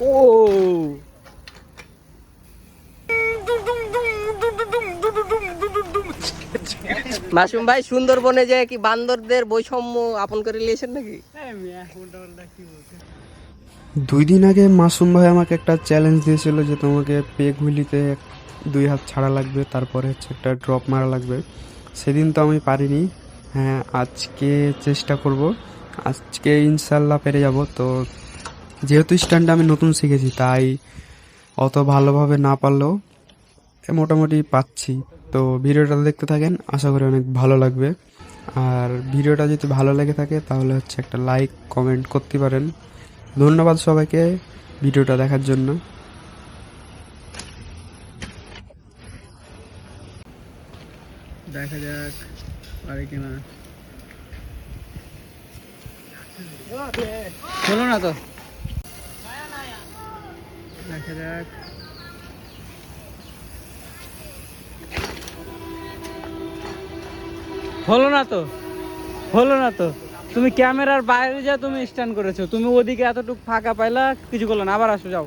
ও মাসুম ভাই, সুন্দরবনে যে কি বান্দরদের বৈষম্য আপন করে নিয়েছেন নাকি? 2 দিন আগে মাসুম ভাই আমাকে একটা চ্যালেঞ্জ দিয়েছিল যে তোমাকে পেগুলিতে 2 হাত ছাড়া লাগবে, তারপরে হচ্ছে একটা ড্রপ মারা লাগবে। সেদিন তো আমি পারিনি। হ্যাঁ, আজকে চেষ্টা করব, আজকে ইনশাল্লাহ পেরে যাব। তো যেহেতু স্ট্যান্ডটা আমি নতুন শিখেছি, তাই অত ভালোভাবে না পারলেও মোটামুটি পাচ্ছি। তো ভিডিওটা দেখতে থাকেন, আশা করি অনেক ভালো লাগবে। আর ভিডিওটা যদি ভালো লেগে থাকে তাহলে হচ্ছে একটা লাইক কমেন্ট করতে পারেন। ধন্যবাদ সবাইকে ভিডিওটা দেখার জন্য। দেখা যাক পারে কিনা। হলো না তো, দেখা যাক। হলো না তো, হলো না তো। তুমি ক্যামেরার বাইরে যা তুমি স্ট্যান্ড করেছো, তুমি ওদিকে এতটুকু ফাঁকা পাইলা, কিছু করলো না। আবার আসো, যাও।